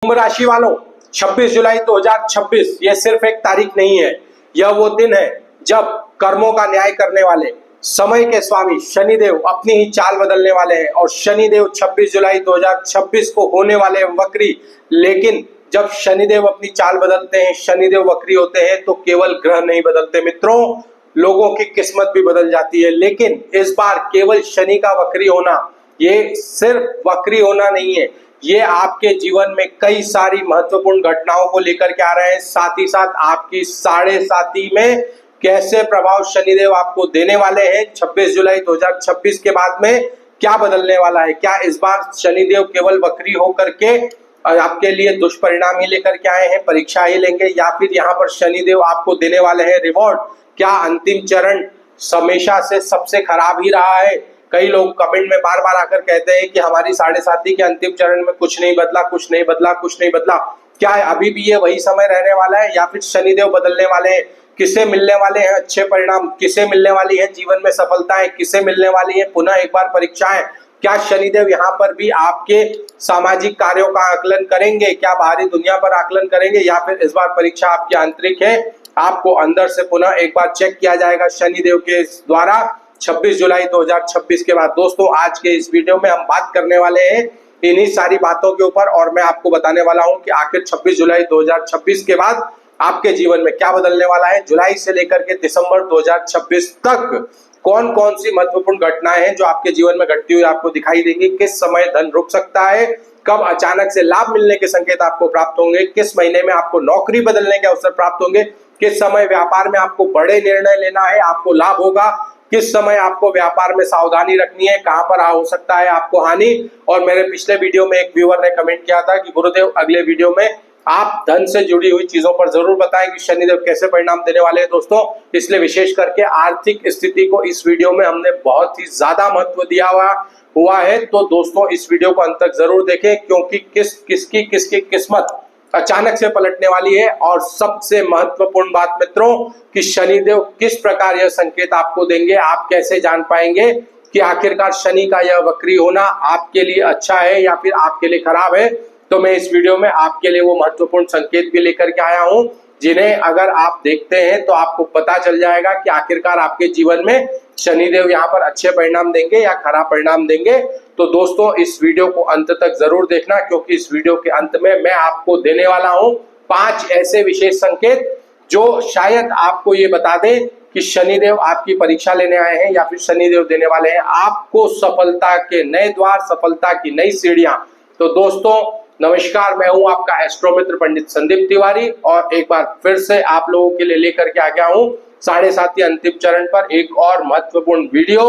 कुंभ राशि वालों, 26 जुलाई 2026 ये सिर्फ एक तारीख नहीं है, यह वो दिन है जब कर्मों का न्याय करने वाले समय के स्वामी शनिदेव अपनी ही चाल बदलने वाले हैं। और शनिदेव 26 जुलाई 2026 को होने वाले वक्री। लेकिन जब शनिदेव अपनी चाल बदलते हैं, शनिदेव वक्री होते हैं, तो केवल ग्रह नहीं बदलते मित्रों, लोगों की किस्मत भी बदल जाती है। लेकिन इस बार केवल शनि का वक्री होना, ये सिर्फ वक्री होना नहीं है, ये आपके जीवन में कई सारी महत्वपूर्ण घटनाओं को लेकर के आ रहे हैं। साथ ही साथ आपकी साढ़े साथी में कैसे प्रभाव शनिदेव आपको देने वाले हैं। 26 जुलाई 2026 के बाद में क्या बदलने वाला है, क्या इस बार शनिदेव केवल वक्री होकर के आपके लिए दुष्परिणाम ही लेकर के आए हैं, परीक्षा ही लेंगे, या फिर यहाँ पर शनिदेव आपको देने वाले हैं रिवॉर्ड। क्या अंतिम चरण हमेशा से सबसे खराब ही रहा है? कई लोग कमेंट में बार बार आकर कहते हैं कि हमारी साढ़े साथी के अंतिम चरण में कुछ नहीं बदला, कुछ नहीं बदला, कुछ नहीं बदला। क्या है अभी भी ये वही समय रहने वाला है, या फिर शनिदेव बदलने वाले हैं? किसे मिलने वाले हैं अच्छे परिणाम, किसे मिलने वाली है जीवन में सफलताएं, किसे मिलने वाली है पुनः एक बार परीक्षाएं? क्या शनिदेव यहाँ पर भी आपके सामाजिक कार्यों का आकलन करेंगे? क्या बाहरी दुनिया पर आकलन करेंगे, या फिर इस बार परीक्षा आपकी आंतरिक है, आपको अंदर से पुनः एक बार चेक किया जाएगा शनिदेव के द्वारा 26 जुलाई 2026 के बाद? दोस्तों, आज के इस वीडियो में हम बात करने वाले हैं इन्हीं सारी बातों के ऊपर, और मैं आपको बताने वाला हूं कि आखिर 26 जुलाई 2026 के बाद आपके जीवन में क्या बदलने वाला है। जुलाई से लेकर के दिसंबर 2026 तक कौन कौन सी महत्वपूर्ण घटनाएं हैं जो आपके जीवन में घटती हुई आपको दिखाई देंगी। किस समय धन रुक सकता है, कब अचानक से लाभ मिलने के संकेत आपको प्राप्त होंगे, किस महीने में आपको नौकरी बदलने के अवसर प्राप्त होंगे, किस समय व्यापार में आपको बड़े निर्णय लेना है, आपको लाभ होगा, किस समय आपको व्यापार में सावधानी रखनी है, कहां पर हो सकता है आपको हानि। और मेरे पिछले वीडियो में एक व्यूअर ने कमेंट किया था कि गुरुदेव अगले वीडियो में आप धन से जुड़ी हुई चीजों पर जरूर बताएं कि शनिदेव कैसे परिणाम देने वाले हैं। दोस्तों, इसलिए विशेष करके आर्थिक स्थिति को इस वीडियो में हमने बहुत ही ज्यादा महत्व दिया हुआ है। तो दोस्तों, इस वीडियो को अंत तक जरूर देखें, क्योंकि किसकी किस्मत अचानक से पलटने वाली है। और सबसे महत्वपूर्ण बात मित्रों, कि शनिदेव किस प्रकार यह संकेत आपको देंगे, आप कैसे जान पाएंगे कि आखिरकार शनि का यह वक्री होना आपके लिए अच्छा है या फिर आपके लिए खराब है। तो मैं इस वीडियो में आपके लिए वो महत्वपूर्ण संकेत भी लेकर के आया हूं, जिन्हें अगर आप देखते हैं तो आपको पता चल जाएगा कि आखिरकार आपके जीवन में शनिदेव यहाँ पर अच्छे परिणाम देंगे या खराब परिणाम देंगे। तो दोस्तों, इस वीडियो को अंत तक जरूर देखना, क्योंकि इस वीडियो के अंत में मैं आपको देने वाला हूं 5 ऐसे विशेष संकेत जो शायद आपको ये बता दें कि शनिदेव आपकी परीक्षा लेने आए हैं या फिर शनिदेव देने वाले हैं आपको सफलता के नए द्वार, सफलता की नई सीढ़ियां। तो दोस्तों, नमस्कार, मैं हूं आपका एस्ट्रो मित्र पंडित संदीप तिवारी, और एक बार फिर से आप लोगों के लिए लेकर के आ गया हूं साढ़े साथी अंतिम चरण पर एक और महत्वपूर्ण वीडियो।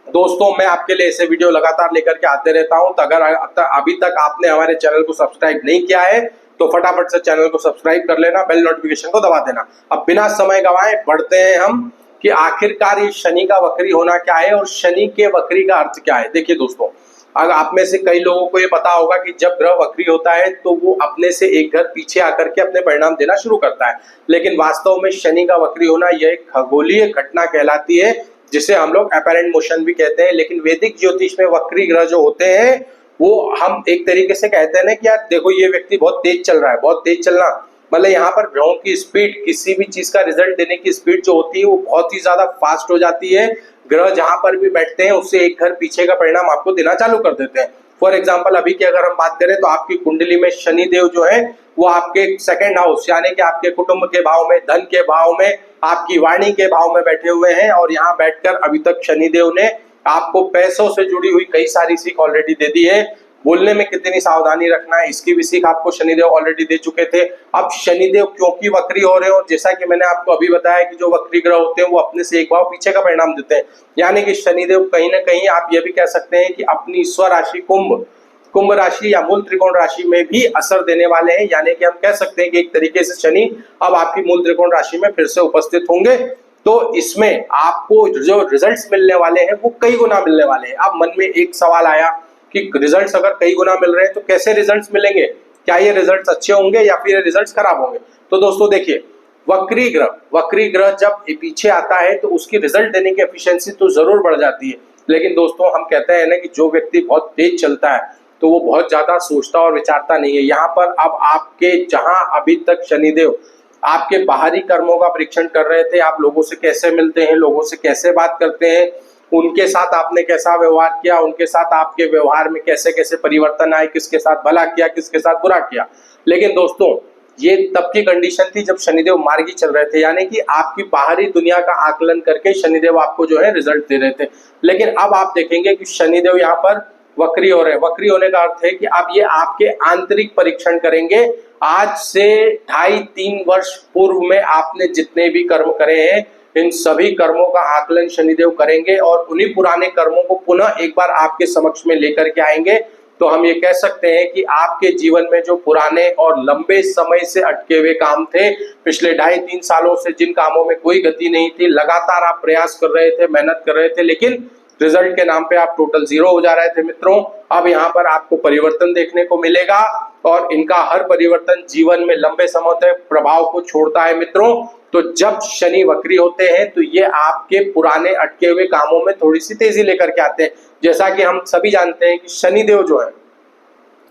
दोस्तों, मैं आपके लिए ऐसे वीडियो लगातार लेकर के आते रहता हूं, तो अगर अभी तक आपने हमारे चैनल को सब्सक्राइब नहीं किया है तो फटाफट से चैनल को सब्सक्राइब कर लेना, बेल नोटिफिकेशन को दबा देना। अब बिना समय गंवाए बढ़ते हैं हम कि आखिरकार ये शनि का वक्री होना क्या है और शनि के वक्री का अर्थ क्या है। देखिए दोस्तों, अगर आप में से कई लोगों को ये पता होगा कि जब ग्रह वक्री होता है तो वो अपने से एक घर पीछे आकर के अपने परिणाम देना शुरू करता है, लेकिन वास्तव में शनि का वक्री होना यह एक खगोलीय घटना कहलाती है, जिसे हम लोग अपैरेंट मोशन भी कहते हैं। लेकिन वैदिक ज्योतिष में वक्री ग्रह जो होते हैं वो हम एक तरीके से कहते हैं ना कि यार देखो, ये व्यक्ति बहुत तेज चल रहा है। बहुत तेज चलना मतलब यहाँ पर ग्रहों की स्पीड, किसी भी चीज का रिजल्ट देने की स्पीड जो होती है वो बहुत ही ज्यादा फास्ट हो जाती है। ग्रह जहां पर भी बैठते हैं उससे एक घर पीछे का परिणाम आपको देना चालू कर देते हैं। फॉर एग्जाम्पल, अभी की अगर हम बात करें तो आपकी कुंडली में शनिदेव जो है वो आपके सेकंड हाउस यानी कि आपके कुटुंब के भाव में, धन के भाव में, आपकी वाणी के भाव में बैठे हुए हैं, और यहाँ बैठकर अभी तक शनिदेव ने आपको पैसों से जुड़ी हुई कई सारी सीख ऑलरेडी दे दी है। बोलने में कितनी सावधानी रखना है इसकी भी सीख आपको शनिदेव ऑलरेडी दे चुके थे। अब शनिदेव क्योंकि वक्री हो रहे हो, जैसा कि मैंने आपको अभी बताया कि जो वक्री ग्रह होते हैं वो अपने से एक भाव पीछे का परिणाम देते हैं, यानी कि शनिदेव कहीं ना कहीं आप ये भी कह सकते हैं कि अपनी स्वराशि कुंभ राशि या मूल त्रिकोण राशि में भी असर देने वाले हैं। यानी कि हम कह सकते हैं कि एक तरीके से शनि अब आपकी मूल त्रिकोण राशि में फिर से उपस्थित होंगे। तो इसमें आपको जो रिजल्ट्स मिलने वाले हैं वो कई गुना मिलने वाले हैं। अब मन में एक सवाल आया कि रिजल्ट्स अगर कई गुना मिल रहे हैं तो कैसे रिजल्ट्स मिलेंगे, क्या ये रिजल्ट्स अच्छे होंगे या फिर ये रिजल्ट्स खराब होंगे? तो दोस्तों देखिए, वक्री ग्रह जब पीछे आता है तो उसकी रिजल्ट देने की एफिशिएंसी तो जरूर बढ़ जाती है। लेकिन दोस्तों, हम कहते हैं ना कि जो व्यक्ति बहुत तेज चलता है तो वो बहुत ज्यादा सोचता और विचारता नहीं है। यहाँ पर अब आपके जहां अभी तक शनिदेव आपके बाहरी कर्मों का परीक्षण कर रहे थे, आप लोगों से कैसे मिलते हैं, लोगों से कैसे बात करते हैं, उनके साथ आपने कैसा व्यवहार किया, उनके साथ आपके व्यवहार में कैसे कैसे परिवर्तन आए, किसके साथ भला किया, किसके साथ बुरा किया। लेकिन दोस्तों ये तब की कंडीशन थी जब शनिदेव मार्गी चल रहे थे, यानी कि आपकी बाहरी दुनिया का आकलन करके शनिदेव आपको जो है रिजल्ट दे रहे थे। लेकिन अब आप देखेंगे कि शनिदेव यहाँ पर वक्री हो रहे हैं। वक्री होने का अर्थ है कि अब ये आपके आंतरिक परीक्षण करेंगे। आज से 2.5-3 वर्ष पूर्व में आपने जितने भी कर्म करे हैं, इन सभी कर्मों का आकलन शनिदेव करेंगे और उन्हीं पुराने कर्मों को पुनः एक बार आपके समक्ष में लेकर के आएंगे। तो हम ये कह सकते हैं कि आपके जीवन में जो पुराने और लंबे समय से अटके हुए काम थे, पिछले 2.5-3 सालों से जिन कामों में कोई गति नहीं थी, लगातार आप प्रयास कर रहे थे, मेहनत कर रहे थे, लेकिन रिजल्ट के नाम पे आप टोटल जीरो हो जा रहे थे मित्रों, अब यहाँ पर आपको परिवर्तन देखने को मिलेगा और इनका हर परिवर्तन जीवन में लंबे समय तक प्रभाव को छोड़ता है मित्रों। तो जब शनि वक्री होते हैं तो ये आपके पुराने अटके हुए कामों में थोड़ी सी तेजी लेकर के आते हैं। जैसा कि हम सभी जानते हैं कि शनिदेव जो है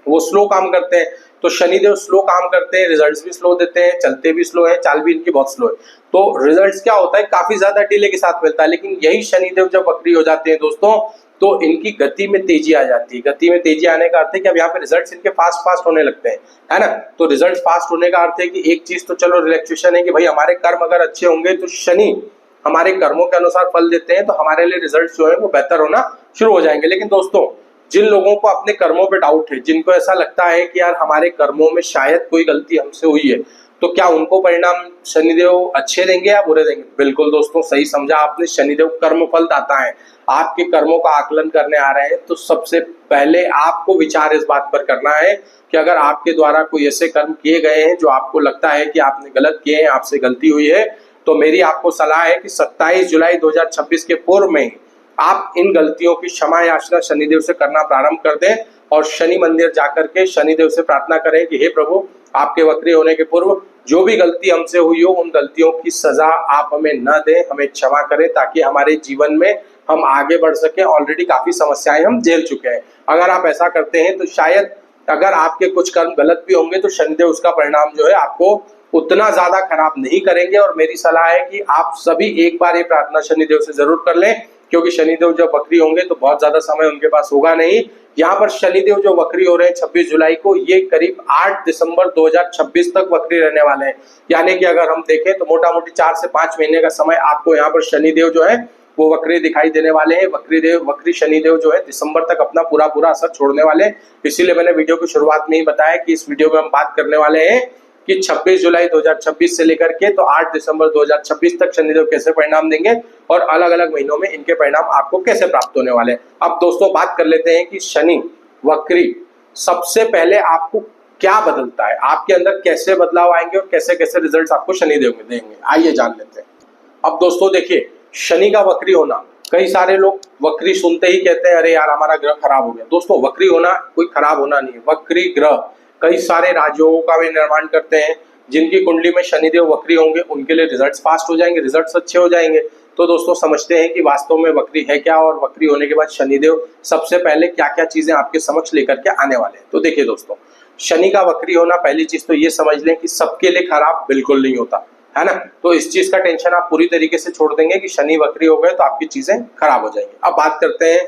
वो स्लो काम करते हैं, तो शनिदेव स्लो काम करते हैं, रिजल्ट्स भी स्लो देते हैं, चलते भी स्लो है, चाल भी इनकी बहुत स्लो है, तो रिजल्ट्स क्या होता है काफी ज्यादा डिले के साथ मिलता है। लेकिन यही शनिदेव जब वक्री हो जाते हैं दोस्तों, तो इनकी गति में तेजी आ जाती है। गति में तेजी आने का अर्थ है कि अब यहाँ पे रिजल्ट्स इनके फास्ट फास्ट होने लगते हैं, है ना। तो रिजल्ट्स फास्ट होने का अर्थ है कि एक चीज तो चलो रिलैक्सेशन है कि भाई हमारे कर्म अगर अच्छे होंगे तो शनि हमारे कर्मों के अनुसार फल देते हैं, तो हमारे लिए रिजल्ट्स जो है वो बेहतर होना शुरू हो जाएंगे। लेकिन दोस्तों जिन लोगों को अपने कर्मों पे डाउट है, जिनको ऐसा लगता है कि यार हमारे कर्मों में शायद कोई गलती हमसे हुई है, तो क्या उनको परिणाम शनिदेव अच्छे देंगे या बुरे देंगे? बिल्कुल दोस्तों सही समझा आपने, शनिदेव कर्म फल दाता है। आपके कर्मों का आकलन करने आ रहे हैं तो सबसे पहले आपको विचार इस बात पर करना है कि अगर आपके द्वारा कोई ऐसे कर्म किए गए हैं जो आपको लगता है कि आपने गलत किए हैं, आपसे गलती हुई है, तो मेरी आपको सलाह है कि 27 जुलाई 2026 के पूर्व में आप इन गलतियों की क्षमा याचना शनिदेव से करना प्रारंभ कर दें और शनि मंदिर जाकर के शनिदेव से प्रार्थना करें कि हे प्रभु, आपके वक्री होने के पूर्व जो भी गलती हमसे हुई हो उन गलतियों की सजा आप हमें न दें, हमें क्षमा करें, ताकि हमारे जीवन में हम आगे बढ़ सके। ऑलरेडी काफी समस्याएं हम झेल चुके हैं। अगर आप ऐसा करते हैं तो शायद अगर आपके कुछ कर्म गलत भी होंगे तो शनिदेव उसका परिणाम जो है आपको उतना ज्यादा खराब नहीं करेंगे। और मेरी सलाह है कि आप सभी एक बार ये प्रार्थना शनिदेव से जरूर कर लें, क्योंकि शनिदेव जब वक्री होंगे तो बहुत ज्यादा समय उनके पास होगा नहीं। यहाँ पर शनिदेव जो वक्री हो रहे हैं 26 जुलाई को, ये करीब 8 दिसंबर 2026 तक वक्री रहने वाले हैं। यानी कि अगर हम देखें तो मोटा मोटी 4 से 5 महीने का समय आपको यहाँ पर शनिदेव जो है वो वक्री दिखाई देने वाले हैं। वक्री शनिदेव जो है दिसंबर तक अपना पूरा असर छोड़ने वाले हैं। इसीलिए मैंने वीडियो की शुरुआत में ही बताया कि इस वीडियो में हम बात करने वाले हैं कि 26 जुलाई 2026 से लेकर के तो 8 दिसंबर 2026 तक शनिदेव कैसे परिणाम देंगे और अलग अलग महीनों में इनके परिणाम आपको कैसे प्राप्त होने वाले हैं। अब दोस्तों बात कर लेते हैं कि शनि वक्री सबसे पहले आपको क्या बदलता है, आपके अंदर कैसे बदलाव आएंगे और कैसे कैसे रिजल्ट्स आपको शनिदेव में देंगे, आइए जान लेते हैं। अब दोस्तों देखिए, शनि का वक्री होना, कई सारे लोग वक्री सुनते ही कहते हैं अरे यार हमारा ग्रह खराब हो गया। दोस्तों वक्री होना कोई खराब होना नहीं है। वक्री ग्रह कई सारे राजयोगों का भी निर्माण करते हैं। जिनकी कुंडली में शनिदेव वक्री होंगे उनके लिए रिजल्ट्स फास्ट हो जाएंगे, रिजल्ट्स अच्छे हो जाएंगे। तो दोस्तों समझते हैं कि वास्तव में वक्री है क्या और वक्री होने के बाद शनिदेव सबसे पहले क्या क्या चीजें आपके समक्ष लेकर के आने वाले हैं। तो देखिए दोस्तों, शनि का वक्री होना, पहली चीज तो ये समझ लें कि सबके लिए खराब बिल्कुल नहीं होता, है ना। तो इस चीज का टेंशन आप पूरी तरीके से छोड़ देंगे कि शनि वक्री हो गए तो आपकी चीजें खराब हो जाएंगी। अब बात करते हैं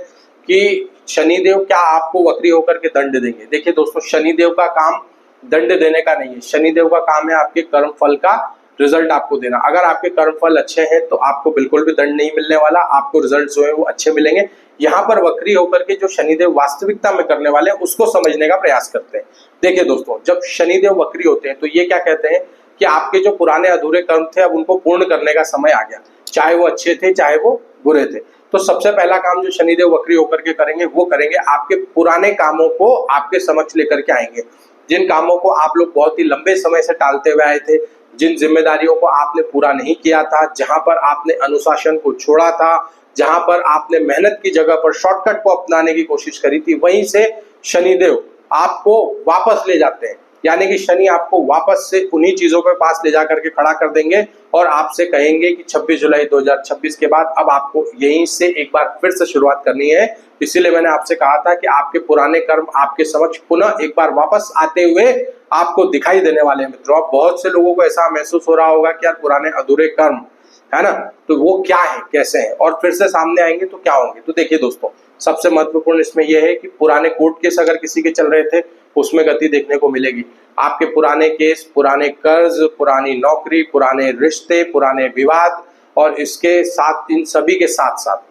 कि शनिदेव क्या आपको वक्री होकर के दंड देंगे। देखिए दोस्तों, शनिदेव का काम दंड देने का नहीं है। शनिदेव का काम है आपके कर्म फल का रिजल्ट आपको देना। अगर आपके कर्म फल अच्छे हैं तो आपको बिल्कुल भी दंड नहीं मिलने वाला, आपको रिजल्ट जो है वो अच्छे मिलेंगे। यहाँ पर वक्री होकर के जो शनिदेव वास्तविकता में करने वाले हैं उसको समझने का प्रयास करते हैं। देखिए दोस्तों, जब शनिदेव वक्री होते हैं तो ये क्या कहते हैं कि आपके जो पुराने अधूरे कर्म थे अब उनको पूर्ण करने का समय आ गया, चाहे वो अच्छे थे चाहे वो बुरे थे। तो सबसे पहला काम जो शनिदेव वक्री होकर के करेंगे वो करेंगे आपके पुराने कामों को आपके समक्ष लेकर के आएंगे। जिन कामों को आप लोग बहुत ही लंबे समय से टालते हुए आए थे, जिन जिम्मेदारियों को आपने पूरा नहीं किया था, जहां पर आपने अनुशासन को छोड़ा था, जहां पर आपने मेहनत की जगह पर शॉर्टकट को अपनाने की कोशिश करी थी, वहीं से शनिदेव आपको वापस ले जाते हैं। यानी कि शनि आपको वापस से उन्हीं चीजों के पास ले जाकर के खड़ा कर देंगे और आपसे कहेंगे कि 26 जुलाई 2026 के बाद अब आपको यहीं से एक बार फिर से शुरुआत करनी है। इसीलिए मैंने आपसे कहा था कि आपके पुराने कर्म आपके समक्ष पुनः एक बार वापस आते हुए आपको दिखाई देने वाले हैं मित्रों। अब बहुत से लोगों को ऐसा महसूस हो रहा होगा कि यार पुराने अधूरे कर्म है ना, तो वो क्या है, कैसे हैं और फिर से सामने आएंगे तो क्या होंगे। तो देखिए दोस्तों, सबसे महत्वपूर्ण इसमें यह है कि पुराने कोर्ट केस अगर किसी के चल रहे थे उसमें गति देखने को मिलेगी। आपके पुराने केस, पुराने कर्ज, पुरानी नौकरी, पुराने रिश्ते, पुराने विवाद और इसके साथ इन सभी के साथ साथ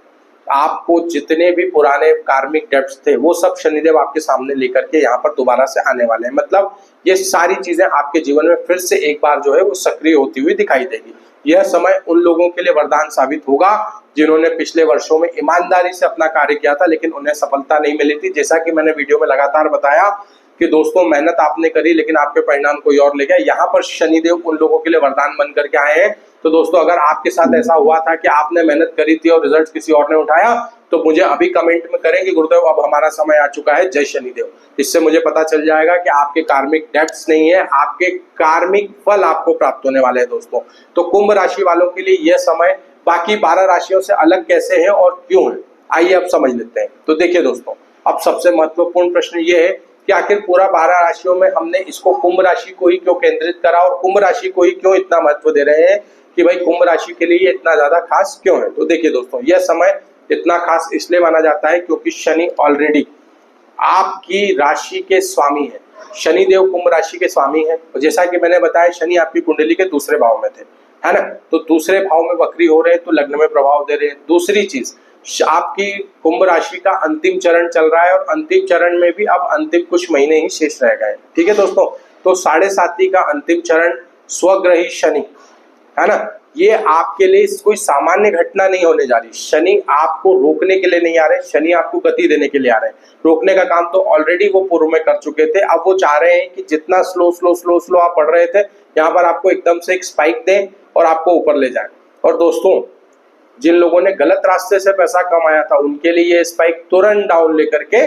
आपको जितने भी पुराने कार्मिक डेब्ट्स थे वो सब शनिदेव आपके सामने लेकर के यहाँ पर दोबारा से आने वाले हैं। मतलब ये सारी चीजें आपके जीवन में फिर से एक बार जो है वो सक्रिय होती हुई दिखाई देगी। यह समय उन लोगों के लिए वरदान साबित होगा जिन्होंने पिछले वर्षों में ईमानदारी से अपना कार्य किया था लेकिन उन्हें सफलता नहीं मिली थी। जैसा कि मैंने वीडियो में लगातार बताया कि दोस्तों मेहनत आपने करी लेकिन आपके परिणाम कोई और ले गया। यहाँ पर शनिदेव उन लोगों के लिए वरदान बन करके आए हैं। तो दोस्तों अगर आपके साथ ऐसा हुआ था कि आपने मेहनत करी थी और रिजल्ट किसी और ने उठाया तो मुझे अभी कमेंट में करें कि गुरुदेव अब हमारा समय आ चुका है, जय शनिदेव। इससे मुझे पता चल जाएगा कि आपके कार्मिक डेब्ट्स नहीं है, आपके कार्मिक फल आपको प्राप्त होने वाले हैं दोस्तों। तो कुंभ राशि वालों के लिए यह समय बाकी 12 राशियों से अलग कैसे है और क्यों है, आइए अब समझ लेते हैं। तो देखिए दोस्तों, अब सबसे महत्वपूर्ण प्रश्न ये है कि आखिर पूरा 12 राशियों में हमने इसको कुंभ राशि को ही क्यों केंद्रित करा और कुंभ राशि को ही क्यों इतना महत्व दे रहे हैं कि भाई कुंभ राशि के लिए इतना ज्यादा खास क्यों है। तो देखिए दोस्तों, यह समय इतना खास इसलिए माना जाता है क्योंकि शनि ऑलरेडी आपकी राशि के स्वामी है। शनिदेव कुंभ राशि के स्वामी है और जैसा कि मैंने बताया शनि आपकी कुंडली के दूसरे भाव में थे, है ना, तो दूसरे भाव में वक्री हो रहे हैं तो लग्न में प्रभाव दे रहे हैं। दूसरी चीज, आपकी कुंभ राशि का अंतिम चरण चल रहा है और अंतिम चरण में भी अब अंतिम कुछ महीने ही शेष रह गए। ठीक है दोस्तों, तो 7.5 का अंतिम चरण स्वग्रही शनि, है ना, ये आपके लिए कोई सामान्य घटना नहीं होने जा रही। शनि आपको रोकने के लिए नहीं आ रहे, शनि आपको गति देने के लिए आ रहे हैं। रोकने का काम तो ऑलरेडी वो पूर्व में कर चुके थे, अब वो चाह रहे हैं कि जितना स्लो स्लो स्लो स्लो आप पढ़ रहे थे यहाँ पर आपको एकदम से एक स्पाइक दें और आपको ऊपर ले जाए। और दोस्तों, जिन लोगों ने गलत रास्ते से पैसा कमाया था उनके लिए ये स्पाइक तुरंत डाउन लेकर के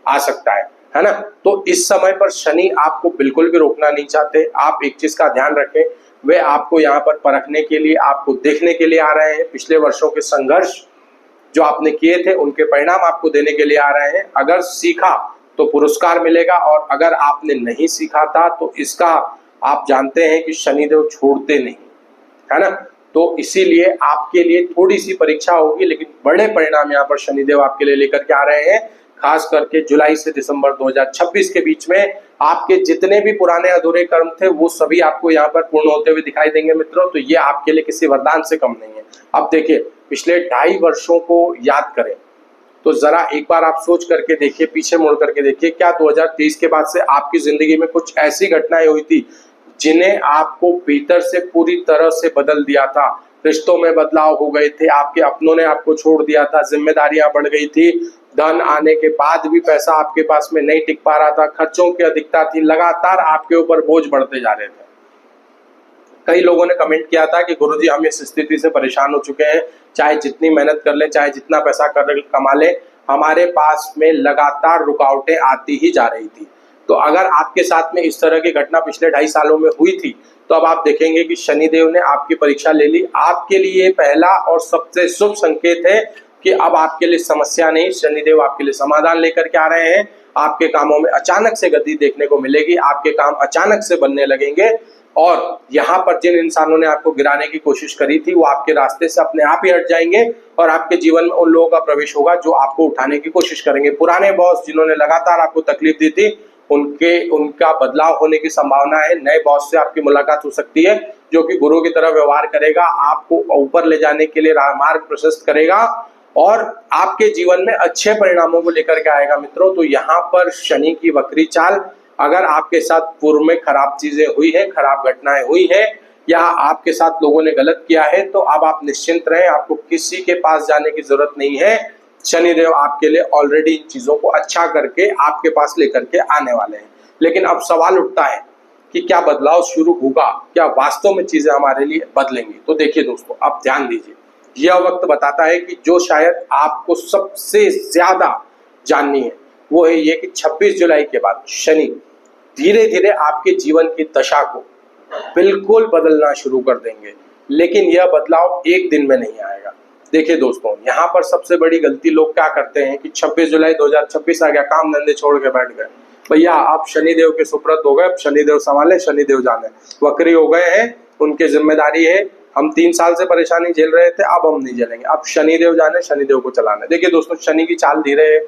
आ सकता है ना। तो इस समय पर शनि आपको बिल्कुल भी रोकना नहीं चाहते। आप एक चीज का ध्यान रखें, वे आपको यहाँ पर परखने के लिए, आपको देखने के लिए आ रहे हैं। पिछले वर्षों के संघर्ष जो आपने किए थे उनके परिणाम आपको देने के लिए आ रहे हैं। अगर सीखा तो पुरस्कार मिलेगा और अगर आपने नहीं सीखा था तो इसका आप जानते हैं कि शनिदेव छोड़ते नहीं, है ना। तो इसीलिए आपके लिए थोड़ी सी परीक्षा होगी लेकिन बड़े परिणाम यहाँ पर शनिदेव आपके लिए लेकर के आ रहे हैं। खास करके जुलाई से दिसंबर 2026 के बीच में आपके जितने भी पुराने अधूरे कर्म थे वो सभी आपको यहाँ पर पूर्ण होते हुए दिखाई देंगे मित्रों। तो ये आपके लिए किसी वरदान से कम नहीं है। अब देखिए, पिछले 2.5 वर्षों को याद करें तो जरा एक बार आप सोच करके देखिए, पीछे मुड़ करके देखिए, क्या 2023 के बाद से आपकी जिंदगी में कुछ ऐसी घटनाएं हुई थी जिन्हें आपको भीतर से पूरी तरह से बदल दिया था। रिश्तों में बदलाव हो गए थे, आपके अपनों ने आपको छोड़ दिया था, जिम्मेदारियां बढ़ गई थी, धन आने के बाद भी पैसा आपके पास में नहीं टिक पा रहा था, खर्चों की अधिकता थी, लगातार आपके ऊपर बोझ बढ़ते जा रहे थे। कई लोगों ने कमेंट किया था कि गुरुजी हम इस स्थिति से परेशान हो चुके हैं, चाहे जितनी मेहनत कर ले, चाहे जितना पैसा कमा ले, हमारे पास में लगातार रुकावटें आती ही जा रही थी। तो अगर आपके साथ में इस तरह की घटना पिछले 2.5 सालों में हुई थी तो अब आप देखेंगे कि शनिदेव ने आपकी परीक्षा ले ली। आपके लिए पहला और सबसे शुभ संकेत है कि अब आपके लिए समस्या नहीं, शनिदेव आपके लिए समाधान लेकर के आ रहे हैं। आपके कामों में अचानक से गति देखने को मिलेगी, आपके काम अचानक से बनने लगेंगे और यहाँ पर जिन इंसानों ने आपको गिराने की कोशिश करी थी वो आपके रास्ते से अपने आप ही हट जाएंगे और आपके जीवन में उन लोगों का प्रवेश होगा जो आपको उठाने की कोशिश करेंगे। पुराने बॉस जिन्होंने लगातार आपको तकलीफ दी थी उनका बदलाव होने की संभावना है। नए बॉस से आपकी मुलाकात हो सकती है जो कि गुरु की तरह व्यवहार करेगा, आपको ऊपर ले जाने के लिए मार्ग प्रशस्त करेगा और आपके जीवन में अच्छे परिणामों को लेकर के आएगा मित्रों। तो यहाँ पर शनि की वक्री चाल, अगर आपके साथ पूर्व में खराब चीजें हुई है, खराब घटनाएं हुई है या आपके साथ लोगों ने गलत किया है तो अब आप निश्चिंत रहें, आपको किसी के पास जाने की जरूरत नहीं है। शनिदेव आपके लिए ऑलरेडी इन चीजों को अच्छा करके आपके पास लेकर के आने वाले हैं। लेकिन अब सवाल उठता है कि क्या बदलाव शुरू होगा, क्या वास्तव में चीजें हमारे लिए बदलेंगी। तो देखिए दोस्तों, आप ध्यान दीजिए, यह वक्त बताता है कि जो शायद आपको सबसे ज्यादा जाननी है वो है ये कि 26 जुलाई के बाद शनि धीरे धीरे आपके जीवन की दशा को बिल्कुल बदलना शुरू कर देंगे। लेकिन यह बदलाव एक दिन में नहीं आएगा। देखिए दोस्तों, यहाँ पर सबसे बड़ी गलती लोग क्या करते हैं कि 26 जुलाई 2026 आ गया, काम धंधे छोड़ के बैठ गए। भैया आप शनिदेव के सुपुर्द हो गए, शनिदेव संभाले, शनिदेव जाने, वक्री हो गए हैं, उनकी जिम्मेदारी है। हम 3 साल से परेशानी झेल रहे थे, अब हम नहीं झेलेंगे, अब शनिदेव जाने, शनिदेव को चलाने। देखिए दोस्तों, शनि की चाल धीरे है,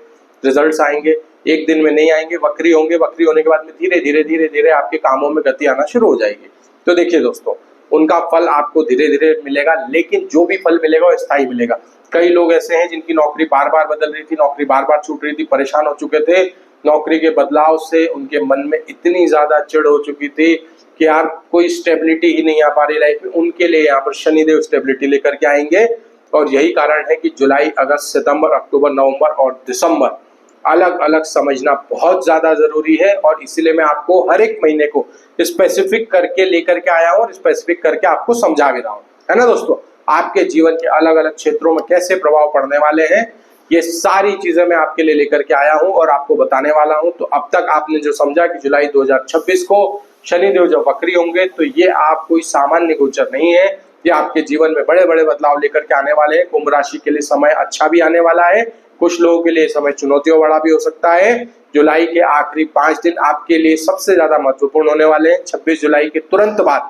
रिजल्ट्स आएंगे, एक दिन में नहीं आएंगे, वक्री होंगे, वक्री होने के बाद में धीरे धीरे धीरे धीरे आपके कामों में गति आना शुरू हो जाएगी। तो देखिए दोस्तों, उनका फल आपको धीरे धीरे मिलेगा, लेकिन जो भी फल मिलेगा वो स्थायी मिलेगा। कई लोग ऐसे हैं जिनकी नौकरी बार बार बदल रही थी, नौकरी बार बार छूट रही थी, परेशान हो चुके थे, नौकरी के बदलाव से उनके मन में इतनी ज्यादा चिढ़ हो चुकी थी कि यार कोई स्टेबिलिटी ही नहीं आ पा रही लाइफ में। उनके लिए यहाँ पर शनिदेव स्टेबिलिटी लेकर के आएंगे। और यही कारण है कि जुलाई, अगस्त, सितंबर, अक्टूबर, नवंबर और दिसंबर अलग अलग समझना बहुत ज्यादा जरूरी है। और इसीलिए मैं आपको हर एक महीने को स्पेसिफिक करके लेकर के आया हूँ और स्पेसिफिक करके आपको समझा भी रहा हूँ, है ना दोस्तों। आपके जीवन के अलग अलग क्षेत्रों में कैसे प्रभाव पड़ने वाले हैं, ये सारी चीजें मैं आपके लिए लेकर के आया हूँ और आपको बताने वाला हूँ। तो अब तक आपने जो समझा कि जुलाई 2026 को शनिदेव जब वक्री होंगे, तो ये आप कोई सामान्य गोचर नहीं है, ये आपके जीवन में बड़े बड़े बदलाव लेकर के आने वाले हैं। कुंभ राशि के लिए समय अच्छा भी आने वाला है, कुछ लोगों के लिए समय चुनौतियों वाला भी हो सकता है। जुलाई के आखिरी 5 दिन आपके लिए सबसे ज्यादा महत्वपूर्ण होने वाले हैं। 26 जुलाई के तुरंत बाद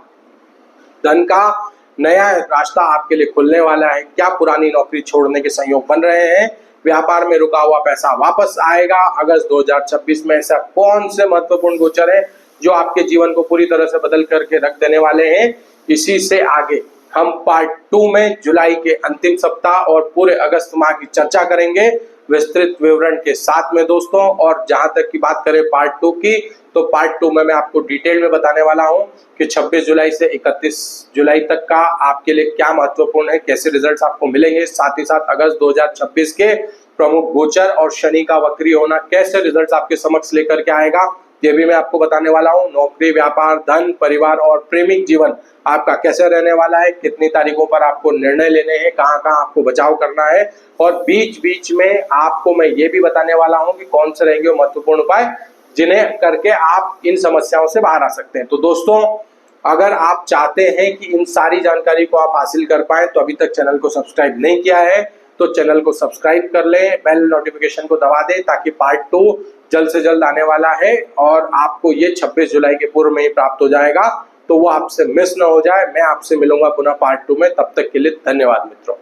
धन का नया रास्ता आपके लिए खुलने वाला है। क्या पुरानी नौकरी छोड़ने के संयोग बन रहे हैं? व्यापार में रुका हुआ पैसा वापस आएगा। अगस्त 2026 में ऐसा कौन से महत्वपूर्ण गोचर है जो आपके जीवन को पूरी तरह से बदल करके रख देने वाले हैं? इसी से आगे हम पार्ट 2 में जुलाई के अंतिम सप्ताह और पूरे अगस्त माह की चर्चा करेंगे विस्तृत विवरण के साथ में दोस्तों। और जहां तक की बात करें पार्ट 2 की, तो पार्ट 2 में मैं आपको डिटेल में बताने वाला हूं कि 26 जुलाई से 31 जुलाई तक का आपके लिए क्या महत्वपूर्ण है, कैसे रिजल्ट्स आपको मिलेंगे। साथ ही साथ अगस्त 2026 के प्रमुख गोचर और शनि का वक्री होना कैसे रिजल्ट्स आपके समक्ष लेकर के आएगा, ये भी मैं आपको बताने वाला हूँ। नौकरी, व्यापार, धन, परिवार और प्रेमिक जीवन आपका कैसे रहने वाला है, कितनी तारीखों पर आपको निर्णय लेने हैं, कहाँ कहाँ आपको बचाव करना है। और बीच बीच में आपको मैं ये भी बताने वाला हूँ कि कौन से रहेंगे महत्वपूर्ण उपाय जिन्हें करके आप इन समस्याओं से बाहर आ सकते हैं। तो दोस्तों, अगर आप चाहते हैं कि इन सारी जानकारी को आप हासिल कर पाए, तो अभी तक चैनल को सब्सक्राइब नहीं किया है तो चैनल को सब्सक्राइब कर लें, बेल नोटिफिकेशन को दबा दें, ताकि पार्ट 2 जल्द से जल्द आने वाला है और आपको ये 26 जुलाई के पूर्व में ही प्राप्त हो जाएगा, तो वो आपसे मिस ना हो जाए। मैं आपसे मिलूंगा पुनः पार्ट 2 में, तब तक के लिए धन्यवाद मित्रों।